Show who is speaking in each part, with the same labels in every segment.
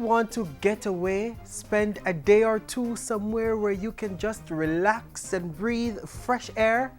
Speaker 1: want to get away, spend a day or two somewhere where you can just relax and breathe fresh air?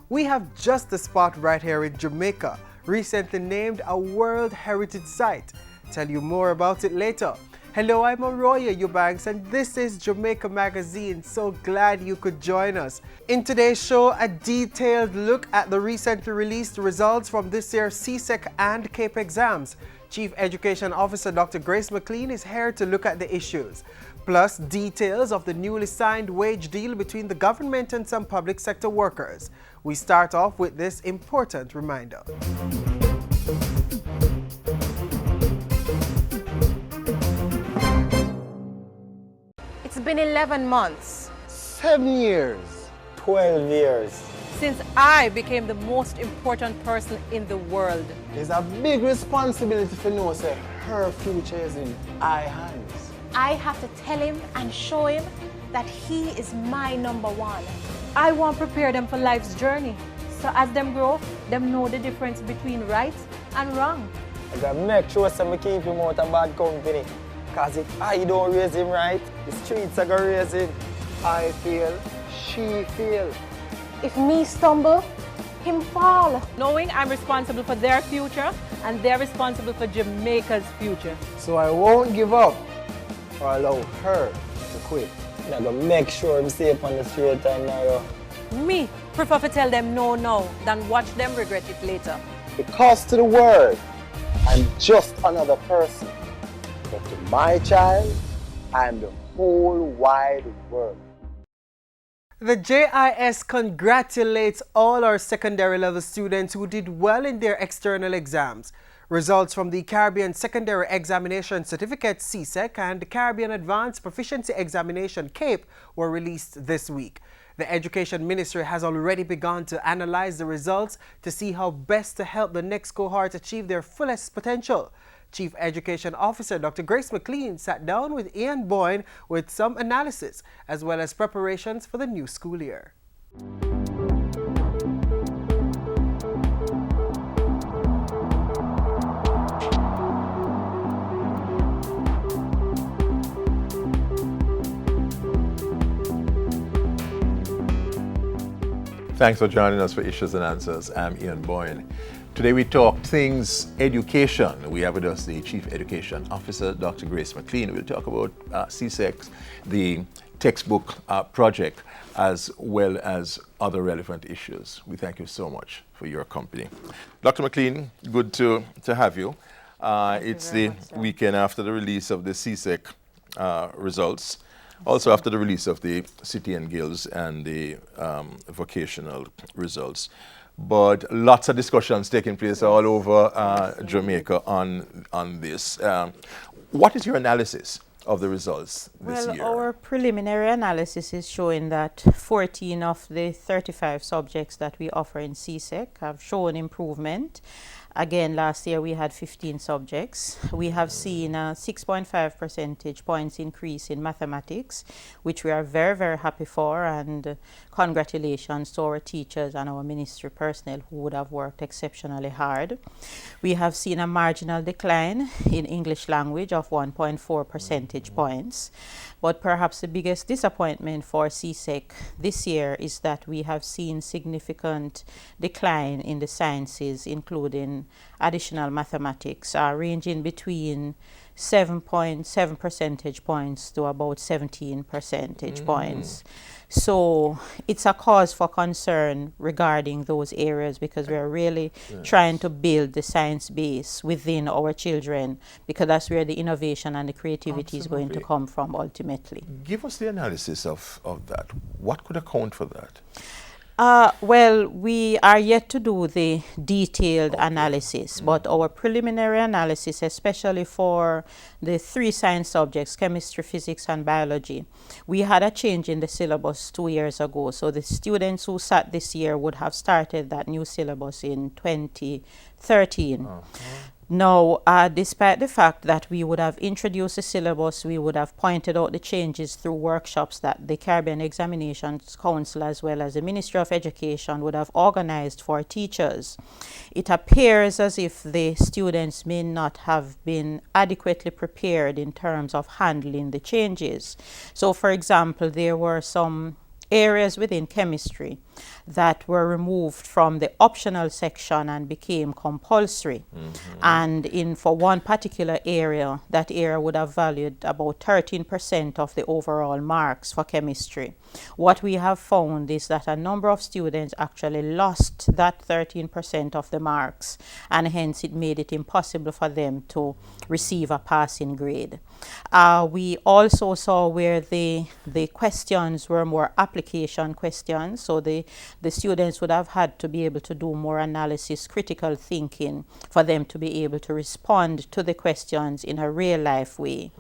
Speaker 1: We have just the spot right here in Jamaica, recently named a World Heritage Site. Tell you more about it later. Hello, I'm Arroya Eubanks and this is Jamaica Magazine. So glad you could join us. In today's show, a detailed look at the recently released results from this year's CSEC and CAPE exams. Chief Education Officer Dr. Grace McLean is here to look at the issues. Plus, details of the newly signed wage deal between the government and some public sector workers. We start off with this important reminder.
Speaker 2: It's been 11 months.
Speaker 3: 7 years. 12 years.
Speaker 2: Since I became the most important person in the world.
Speaker 3: It's a big responsibility for know say her future is in our hands.
Speaker 2: I have to tell him and show him that he is my number one. I want to prepare them for life's journey. So as them grow, them know the difference between right and wrong.
Speaker 3: I gotta make sure some keep him out of bad company. Cause if I don't raise him right, the streets are gonna raise him. I feel, she feel.
Speaker 2: If me stumble, him fall. Knowing I'm responsible for their future and they're responsible for Jamaica's future.
Speaker 3: So I won't give up or allow her to quit. I'm gonna make sure I'm safe on the straight and narrow.
Speaker 2: Me prefer to tell them no now than watch them regret it later.
Speaker 3: Because to the world, I'm just another person. But to my child, I'm the whole wide world.
Speaker 1: The JIS congratulates all our secondary level students who did well in their external exams. Results from the Caribbean Secondary Examination Certificate CSEC and the Caribbean Advanced Proficiency Examination CAPE were released this week. The Education Ministry has already begun to analyze the results to see how best to help the next cohort achieve their fullest potential. Chief Education Officer Dr. Grace McLean sat down with Ian Boyne with some analysis as well as preparations for the new school year.
Speaker 4: Thanks for joining us for Issues and Answers. I'm Ian Boyne. Today we talk things education. We have with us the Chief Education Officer, Dr. Grace McLean. We'll talk about CSEC, the textbook project, as well as other relevant issues. We thank you so much for your company. Dr. McLean, good to have you. It's the weekend after the release of the CSEC results. Also after the release of the City and Guilds and the vocational results. But lots of discussions taking place all over Jamaica on this. What is your analysis of the results this year?
Speaker 5: Well, our preliminary analysis is showing that 14 of the 35 subjects that we offer in CSEC have shown improvement. Again, last year we had 15 subjects. We have seen a 6.5 percentage points increase in mathematics, which we are very, very happy for, and congratulations to our teachers and our ministry personnel who would have worked exceptionally hard. We have seen a marginal decline in English language of 1.4 percentage points. But perhaps the biggest disappointment for CSEC this year is that we have seen significant decline in the sciences, including additional mathematics, ranging between 7.7 percentage points to about 17 percentage points. So it's a cause for concern regarding those areas because we are really trying to build the science base within our children, because that's where the innovation and the creativity is going to come from ultimately.
Speaker 4: Give us the analysis of that. What could account for that?
Speaker 5: Well, we are yet to do the detailed analysis, but our preliminary analysis, especially for the 3 science subjects, chemistry, physics, and biology, we had a change in the syllabus 2 years ago. So the students who sat this year would have started that new syllabus in 2013. Now, despite the fact that we would have introduced the syllabus, we would have pointed out the changes through workshops that the Caribbean Examinations Council as well as the Ministry of Education would have organized for teachers, it appears as if the students may not have been adequately prepared in terms of handling the changes. So, for example, there were some areas within chemistry that were removed from the optional section and became compulsory. And for one particular area, that area would have valued about 13% of the overall marks for chemistry. What we have found is that a number of students actually lost that 13% of the marks, and hence it made it impossible for them to receive a passing grade. We also saw where the questions were more application questions, so the students would have had to be able to do more analysis, critical thinking, for them to be able to respond to the questions in a real life way.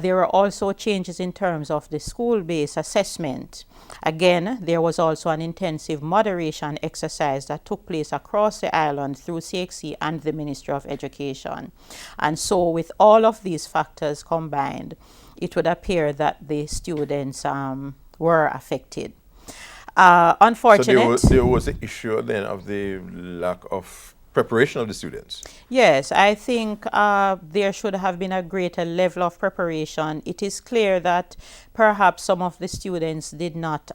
Speaker 5: There were also changes in terms of the school-based assessment. Again, there was also an intensive moderation exercise that took place across the island through CXC and the Ministry of Education. And so with all of these factors combined, it would appear that the students were affected. Unfortunate.
Speaker 4: So there was the issue then of the lack of preparation of the students.
Speaker 5: Yes, I think there should have been a greater level of preparation. It is clear that perhaps some of the students did not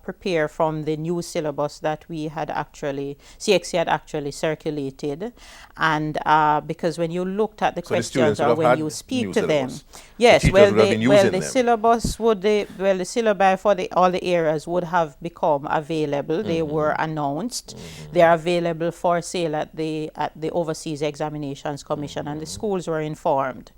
Speaker 5: prepare from the new syllabus that we had actually, CXC had actually circulated. And because when you looked at the questions or when you speak to them, yes, the syllabus would, the syllabi for all the areas would have become available. They were announced. They are available for sale at the Overseas Examinations Commission, and the schools were informed.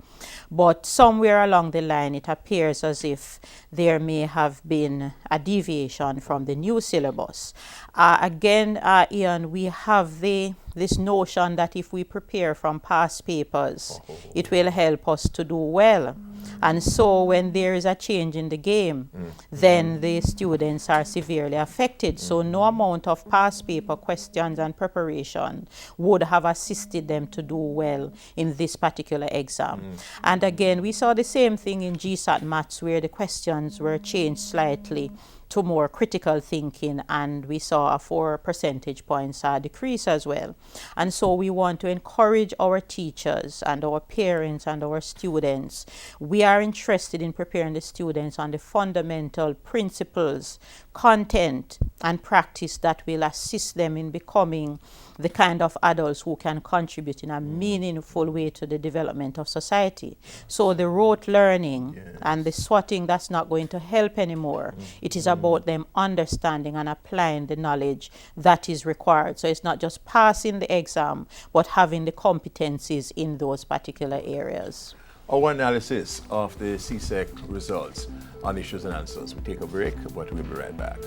Speaker 5: But somewhere along the line, it appears as if there may have been a deviation from the new syllabus. Again, Ian, we have this notion that if we prepare from past papers, it will help us to do well. And so when there is a change in the game, then the students are severely affected. So no amount of past paper questions and preparation would have assisted them to do well in this particular exam. And again, we saw the same thing in GSAT Maths, where the questions were changed slightly to more critical thinking, and we saw a 4 percentage points decrease as well. And so we want to encourage our teachers and our parents and our students. We are interested in preparing the students on the fundamental principles, content, and practice that will assist them in becoming the kind of adults who can contribute in a meaningful way to the development of society. So the rote learning and the swatting, that's not going to help anymore. It is about them understanding and applying the knowledge that is required. So it's not just passing the exam, but having the competencies in those particular areas.
Speaker 4: Our analysis of the CSEC results on issues and answers. We take a break, but we'll be right back.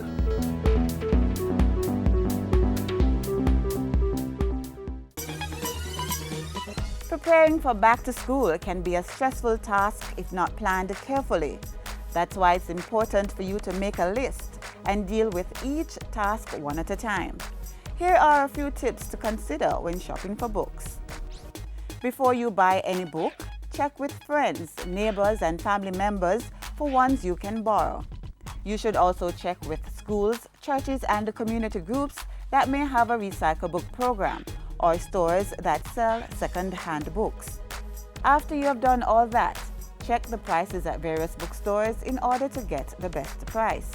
Speaker 6: Preparing for back to school can be a stressful task if not planned carefully. That's why it's important for you to make a list and deal with each task one at a time. Here are a few tips to consider when shopping for books. Before you buy any book, check with friends, neighbors, and family members for ones you can borrow. You should also check with schools, churches, and community groups that may have a recycle book program, or stores that sell second-hand books. After you have done all that, check the prices at various bookstores in order to get the best price.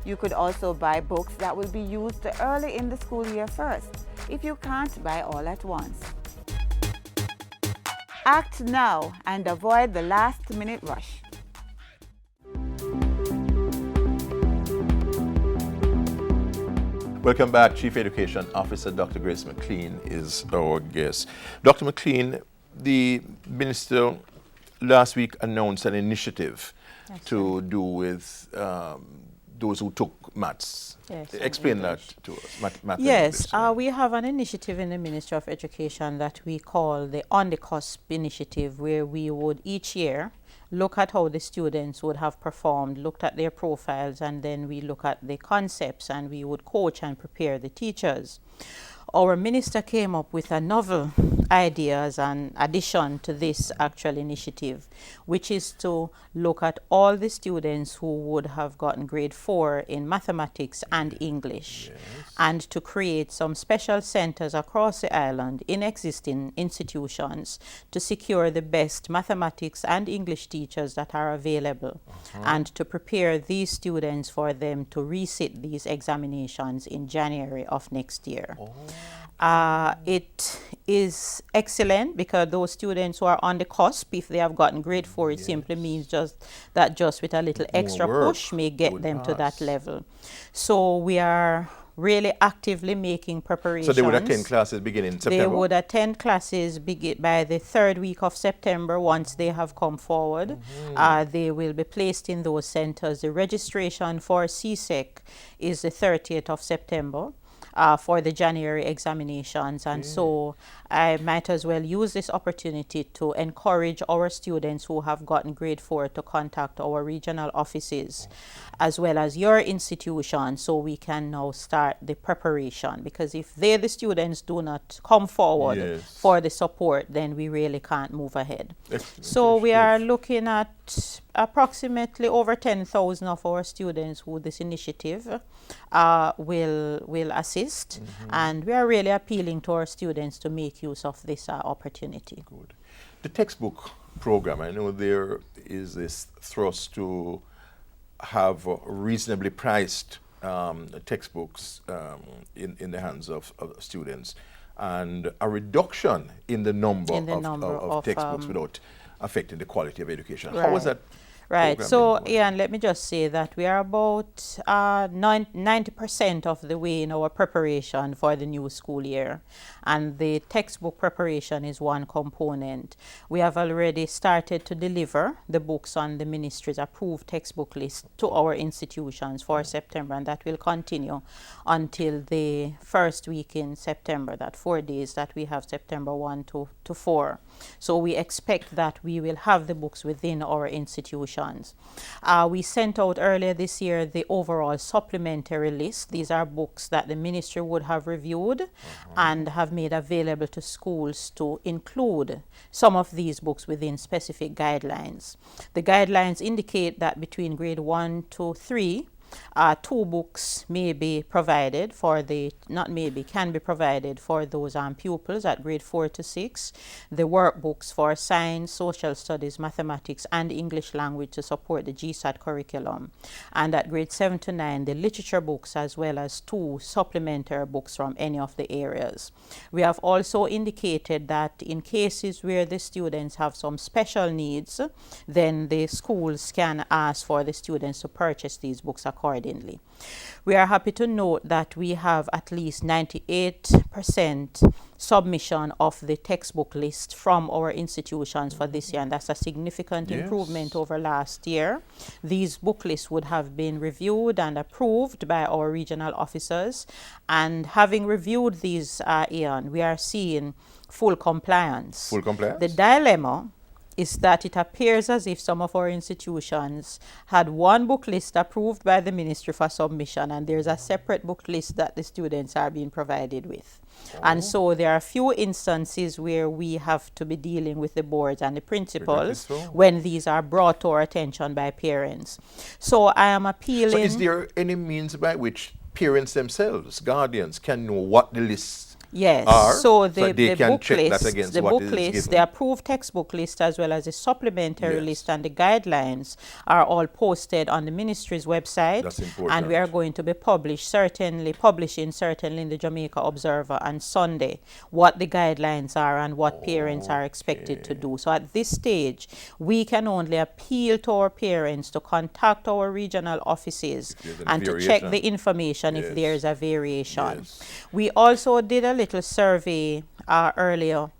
Speaker 6: You could also buy books that will be used early in the school year first, if you can't buy all at once. Act now and avoid the last-minute rush.
Speaker 4: Welcome back. Chief Education Officer Dr. Grace McLean is our guest. Dr. McLean, the minister last week announced an initiative to do with those who took maths.
Speaker 5: Yes,
Speaker 4: explain that to us.
Speaker 5: Yes, we have an initiative in the Ministry of Education that we call the On the Cusp initiative, where we would each year look at how the students would have performed, looked at their profiles, and then we look at the concepts, and we would coach and prepare the teachers. Our minister came up with a novel ideas and addition to this actual initiative, which is to look at all the students who would have gotten grade 4 in mathematics and English, and to create some special centers across the island in existing institutions to secure the best mathematics and English teachers that are available, and to prepare these students for them to resit these examinations in January of next year. It is excellent because those students who are on the cusp, if they have gotten grade 4, it simply means just with a little extra push may get them to that level. So we are really actively making preparations.
Speaker 4: So they would attend classes beginning in September?
Speaker 5: They would attend classes by the 3rd week of September once they have come forward. They will be placed in those centers. The registration for CSEC is the 30th of September. For the January examinations, and so I might as well use this opportunity to encourage our students who have gotten grade 4 to contact our regional offices as well as your institution, so we can now start the preparation, because if the students do not come forward for the support, then we really can't move ahead. So we are looking at approximately over 10,000 of our students who this initiative will assist, and we are really appealing to our students to make use of this opportunity.
Speaker 4: Good. The textbook program, I know there is this thrust to have reasonably priced textbooks in the hands of students, and a reduction in the number of textbooks without affecting the quality of education. How was that?
Speaker 5: Right. So, Ian, let me just say that we are about 90% of the way in our preparation for the new school year. And the textbook preparation is one component. We have already started to deliver the books on the ministry's approved textbook list to our institutions for September, and that will continue until the first week in September, that 4 days that we have, September 1 to 4. So we expect that we will have the books within our institutions. We sent out earlier this year the overall supplementary list. These are books that the ministry would have reviewed and have made available to schools to include some of these books within specific guidelines. The guidelines indicate that between grade 1 to 3, 2 books may be provided for can be provided for those pupils at grade 4 to 6. The workbooks for science, social studies, mathematics, and English language to support the GSAT curriculum. And at grade 7 to 9, the literature books, as well as 2 supplementary books from any of the areas. We have also indicated that in cases where the students have some special needs, then the schools can ask for the students to purchase these books accordingly. We are happy to note that we have at least 98% submission of the textbook list from our institutions for this year, and that's a significant improvement over last year. These book lists would have been reviewed and approved by our regional officers, and having reviewed these, Ian, we are seeing full compliance.
Speaker 4: Full compliance?
Speaker 5: The dilemma is that it appears as if some of our institutions had one book list approved by the ministry for submission, and there's a separate book list that the students are being provided with. And so there are a few instances where we have to be dealing with the boards and the principals when these are brought to our attention by parents. So I am appealing.
Speaker 4: So is there any means by which parents themselves, guardians, can know what the lists are,
Speaker 5: so the book list, the approved textbook list, as well as the supplementary list and the guidelines are all posted on the ministry's website.
Speaker 4: That's important.
Speaker 5: And we are going to be publishing in the Jamaica Observer on Sunday what the guidelines are and what parents are expected to do. So at this stage, we can only appeal to our parents to contact our regional offices and to check the information if there is a variation. We also did a little survey earlier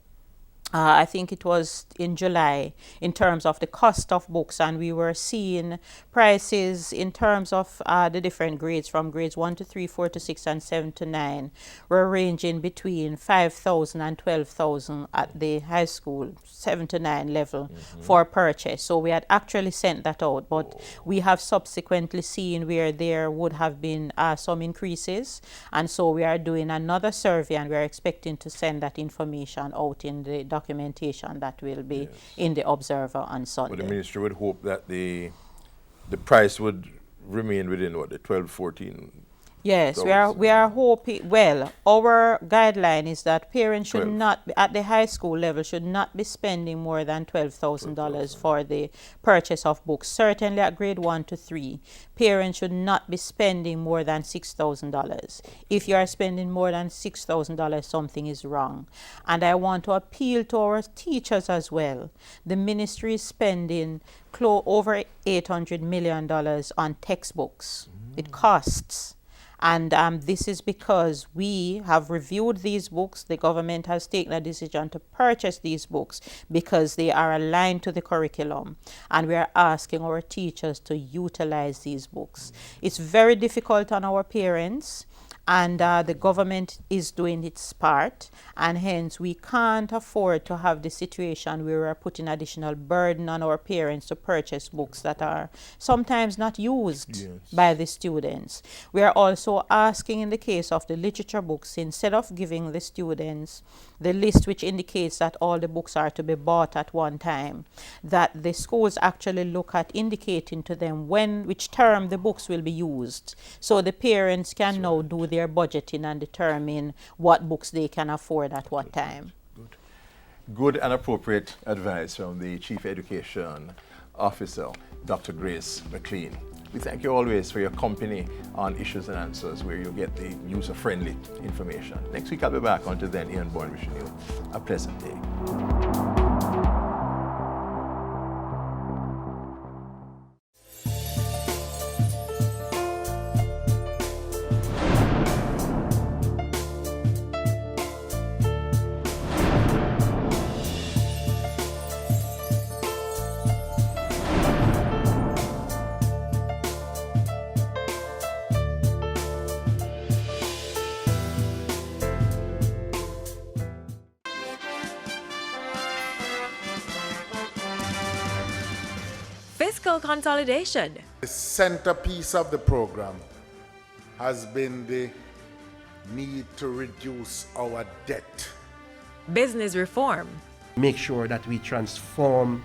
Speaker 5: I think it was in July, in terms of the cost of books, and we were seeing prices in terms of the different grades, from grades 1 to 3, 4 to 6, and 7 to 9, were ranging between 5,000 and 12,000 at the high school 7 to 9 level for purchase. So we had actually sent that out, but we have subsequently seen where there would have been some increases, and so we are doing another survey, and we are expecting to send that information out in the documentation that will be in the Observer on Sunday.
Speaker 4: But the ministry would hope that the price would remain within what, the 12, 14?
Speaker 5: Yes, we are hoping. Well, our guideline is that parents should
Speaker 4: 12.
Speaker 5: not be, at the high school level, should not be spending more than $12,000 for the purchase of books. Certainly at grade 1 to 3, parents should not be spending more than $6,000. If you are spending more than $6,000, something is wrong. And I want to appeal to our teachers as well. The ministry is spending over $800 million on textbooks. It costs. And this is because we have reviewed these books. The government has taken a decision to purchase these books because they are aligned to the curriculum. And we are asking our teachers to utilize these books. It's very difficult on our parents, and the government is doing its part, and hence we can't afford to have the situation where we're putting additional burden on our parents to purchase books that are sometimes not used by the students. We are also asking, in the case of the literature books, instead of giving the students the list which indicates that all the books are to be bought at one time, that the schools actually look at indicating to them which term the books will be used, so the parents can now do their budgeting and determine what books they can afford at what time.
Speaker 4: Good and appropriate advice from the Chief Education Officer, Dr. Grace McLean. We thank you always for your company on Issues and Answers, where you get the user-friendly information. Next week I'll be back. Until then, Ian Boyne wishing you a pleasant day.
Speaker 7: Fiscal consolidation.
Speaker 8: The centerpiece of the program has been the need to reduce our debt.
Speaker 7: Business reform.
Speaker 9: Make sure that we transform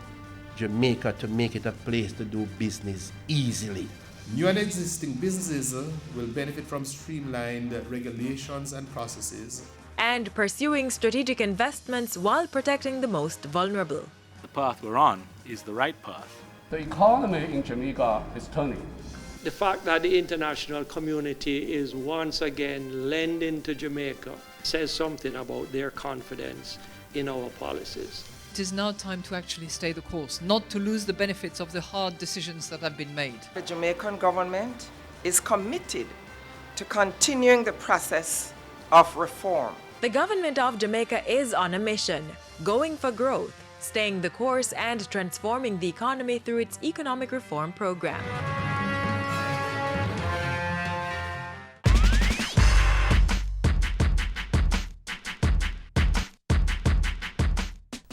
Speaker 9: Jamaica to make it a place to do business easily.
Speaker 10: New and existing businesses will benefit from streamlined regulations and processes.
Speaker 7: And pursuing strategic investments while protecting the most vulnerable.
Speaker 11: The path we're on is the right path.
Speaker 12: The economy in Jamaica is turning.
Speaker 13: The fact that the international community is once again lending to Jamaica says something about their confidence in our policies.
Speaker 14: It is now time to actually stay the course, not to lose the benefits of the hard decisions that have been made.
Speaker 15: The Jamaican government is committed to continuing the process of reform.
Speaker 7: The government of Jamaica is on a mission, going for growth, staying the course, and transforming the economy through its economic reform program.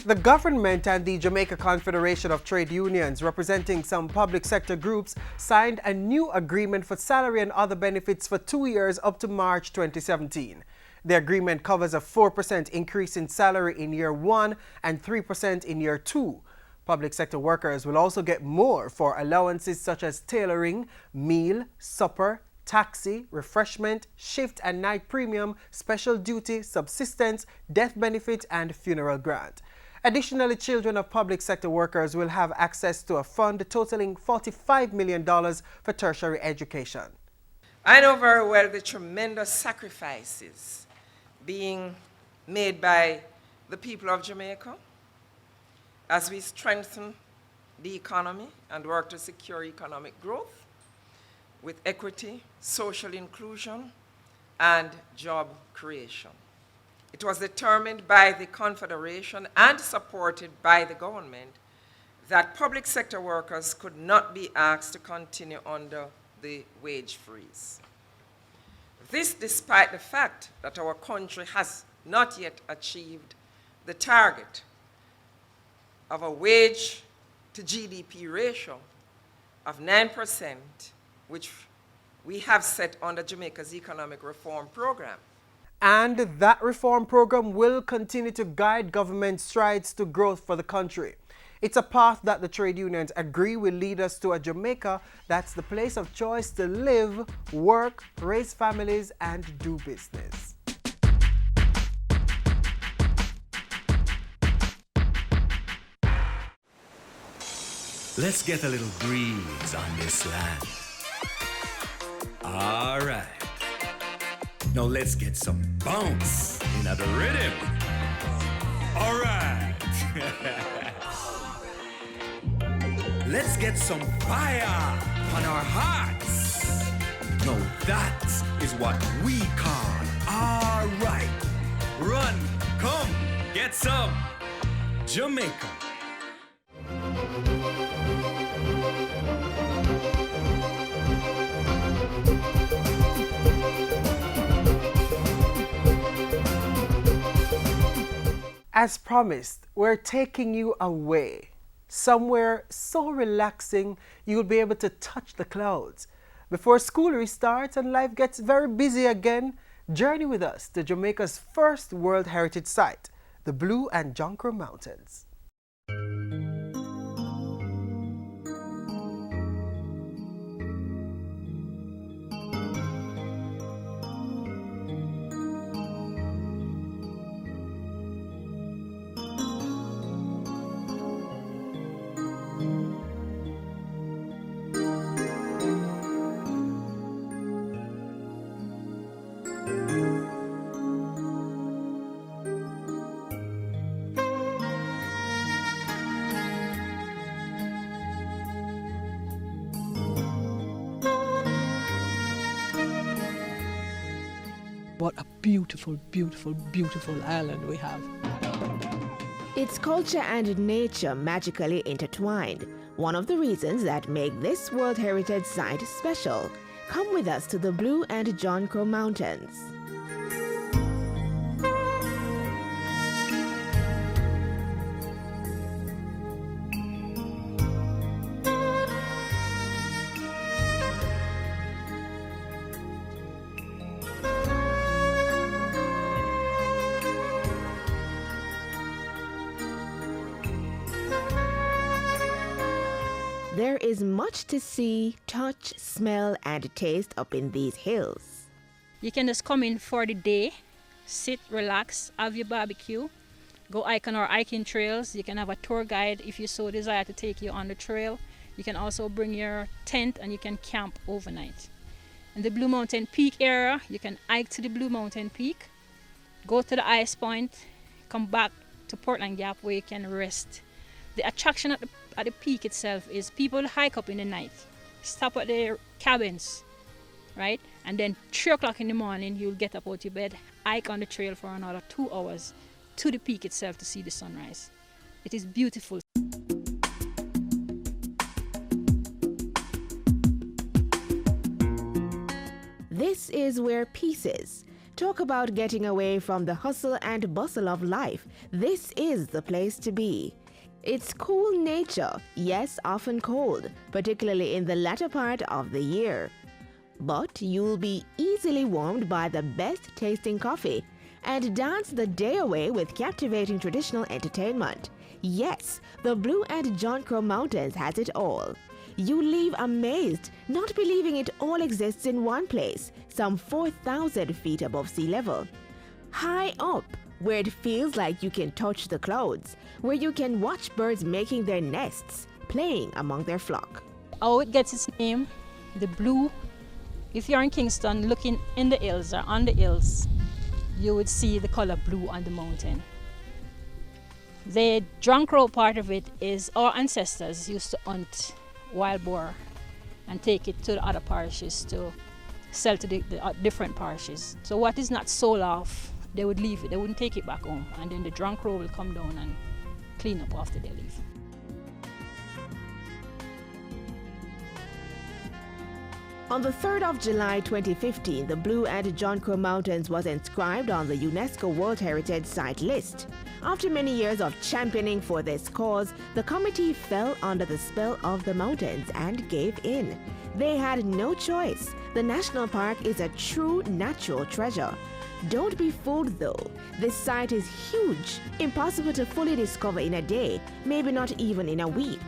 Speaker 1: The government and the Jamaica Confederation of Trade Unions, representing some public sector groups, signed a new agreement for salary and other benefits for 2 years up to March 2017. The agreement covers a 4% increase in salary in year 1 and 3% in year 2. Public sector workers will also get more for allowances such as tailoring, meal, supper, taxi, refreshment, shift and night premium, special duty, subsistence, death benefit, and funeral grant. Additionally, children of public sector workers will have access to a fund totaling $45 million for tertiary education.
Speaker 15: I know very well the tremendous sacrifices being made by the people of Jamaica as we strengthen the economy and work to secure economic growth with equity, social inclusion, and job creation. it was determined by the Confederation and supported by the government that public sector workers could not be asked to continue under the wage freeze. This despite the fact that our country has not yet achieved the target of a wage to GDP ratio of 9%, which we have set under Jamaica's economic reform program.
Speaker 1: And that reform program will continue to guide government strides to growth for the country. It's a path that the trade unions agree will lead us to a Jamaica that's the place of choice to live, work, raise families, and do business.
Speaker 16: Let's get a little breeze on this land. All right. Now let's get some bounce in the rhythm. All right. Let's get some fire on our hearts. Now that is what we call all right. Run, come, get some Jamaica.
Speaker 1: As promised, we're taking you away. Somewhere so relaxing you'll be able to touch the clouds. Before school restarts and life gets very busy again, journey with us to Jamaica's first World Heritage Site, the Blue and John Crow Mountains.
Speaker 17: What a beautiful, beautiful, beautiful island we have.
Speaker 18: Its culture and nature magically intertwined. One of the reasons that make this World Heritage Site special. Come with us to the Blue and John Crow Mountains. There is much to see, touch, smell, and taste up in these hills.
Speaker 19: You can just come in for the day, sit, relax, have your barbecue, go hike on our hiking trails. You can have a tour guide if you so desire to take you on the trail. You can also bring your tent and you can camp overnight. In the Blue Mountain Peak area, you can hike to the Blue Mountain Peak, go to the ice point, come back to Portland Gap where you can rest. The attraction at the peak itself is people hike up in the night, stop at their cabins, right? And then 3 o'clock in the morning, you'll get up out your bed, hike on the trail for another 2 hours to the peak itself to see the sunrise. It is beautiful.
Speaker 18: This is where peace is. Talk about getting away from the hustle and bustle of life. This is the place to be. It's cool nature, yes, often cold, particularly in the latter part of the year. But you'll be easily warmed by the best tasting coffee and dance the day away with captivating traditional entertainment. Yes, the Blue and John Crow Mountains has it all. You leave amazed, not believing it all exists in one place, some 4,000 feet above sea level. High up, where it feels like you can touch the clouds, where you can watch birds making their nests, playing among their flock.
Speaker 19: How it gets its name, the blue. If you're in Kingston looking in the hills or on the hills, you would see the color blue on the mountain. The John Crow part of it is our ancestors used to hunt wild boar and take it to the other parishes to sell to the different parishes. So what is not sold off they would leave it. They wouldn't take it back home. And then the drunk crew will come down and clean up after they leave.
Speaker 18: On the 3rd of July 2015, the Blue and John Crow Mountains was inscribed on the UNESCO World Heritage Site list. After many years of championing for this cause, the committee fell under the spell of the mountains and gave in. They had no choice. The national park is a true natural treasure. Don't be fooled though. This site is huge, impossible to fully discover in a day, maybe not even in a week.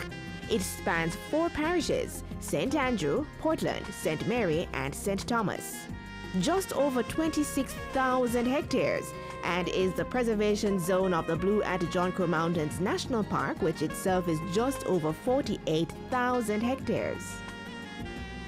Speaker 18: It spans 4 parishes: St. Andrew, Portland, St. Mary, and St. Thomas. Just over 26,000 hectares, and is the preservation zone of the Blue and John Crow Mountains National Park, which itself is just over 48,000 hectares.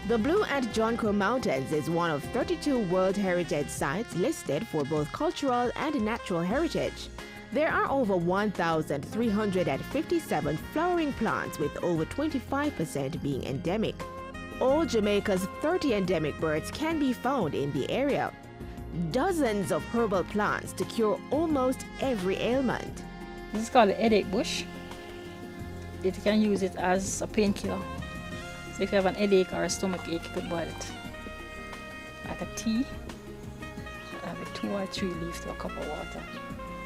Speaker 18: The Blue and John Crow Mountains is one of 32 World Heritage Sites listed for both cultural and natural heritage. There are over 1,357 flowering plants, with over 25% being endemic. All Jamaica's 30 endemic birds can be found in the area. Dozens of herbal plants to cure almost every ailment.
Speaker 19: This is called the headache bush. You can use it as a painkiller. So if you have an headache or a stomach ache, you could boil it. Like a tea, have 2 or 3 leaves to a cup of water.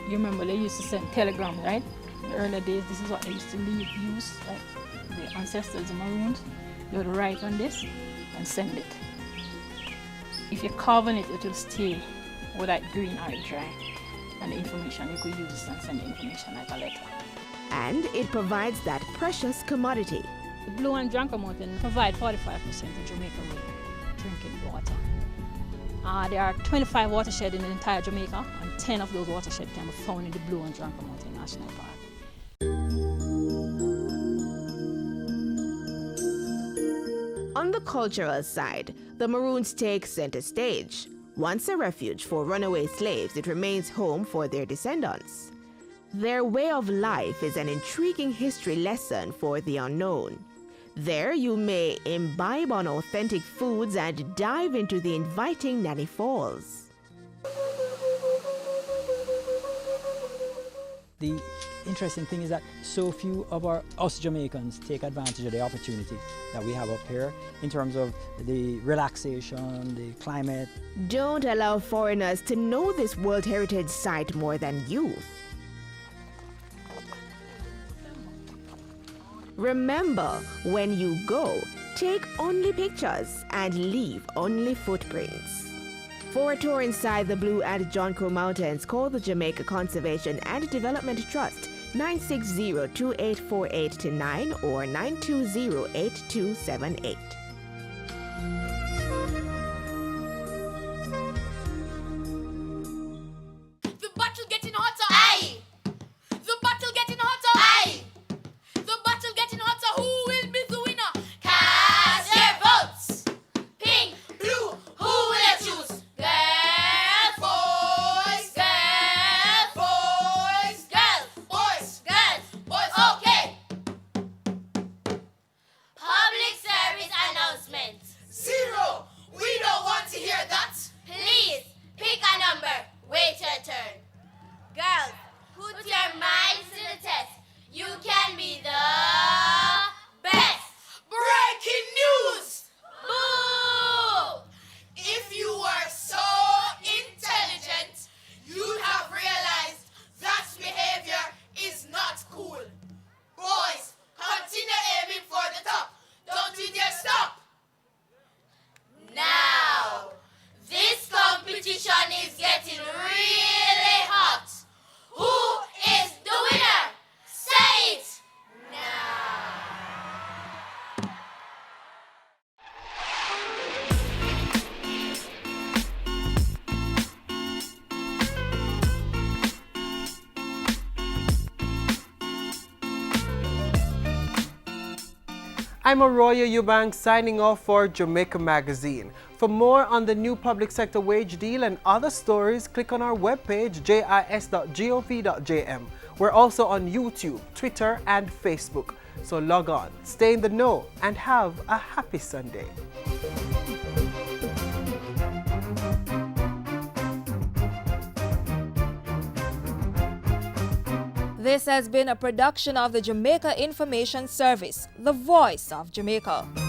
Speaker 19: You remember they used to send telegrams, right? In the early days, this is what they used to use, like the ancestors, the Maroons. They would write on this and send it. If you carve on it, it will stay without green or dry. And the information, you could use this and send the information like a letter.
Speaker 18: And it provides that precious commodity.
Speaker 19: The Blue and John Crow Mountain provide 45% of Jamaica drinking water. There are 25 watersheds in the entire Jamaica, and 10 of those watersheds can be found in the Blue and John Crow Mountain National Park.
Speaker 18: On the cultural side, the Maroons take center stage. Once a refuge for runaway slaves, it remains home for their descendants. Their way of life is an intriguing history lesson for the unknown. There you may imbibe on authentic foods and dive into the inviting Nanny Falls.
Speaker 20: The interesting thing is that so few of us Jamaicans take advantage of the opportunity that we have up here in terms of the relaxation, the climate.
Speaker 18: Don't allow foreigners to know this World Heritage Site more than you. Remember, when you go, take only pictures and leave only footprints. For a tour inside the Blue and John Crow Mountains, call the Jamaica Conservation and Development Trust 960-2848-9 or 920-8278.
Speaker 21: The battle getting hotter. Aye. The battle getting hotter. Aye. The battle getting hotter. Who will be the winner? Cast your votes. Pink, blue. Who will you choose? Girls, boys, girls, boys, girls, boys, girls, boys. Okay. Public service announcement. 0. We don't want to hear that. Please pick a number. Wait your turn. Girls, put your minds to the test. You can be the best. Breaking news! Boo! If you were so intelligent, you'd have realized that behavior is not cool. Boys, continue aiming for the top. Don't you dare stop. Now, this competition is getting really hot. Who is the winner? Say it now.
Speaker 1: I'm Arroyo Eubanks signing off for Jamaica Magazine. For more on the new public sector wage deal and other stories, click on our webpage jis.gov.jm. We're also on YouTube, Twitter, and Facebook. So log on, stay in the know, and have a happy Sunday.
Speaker 2: This has been a production of the Jamaica Information Service, the voice of Jamaica.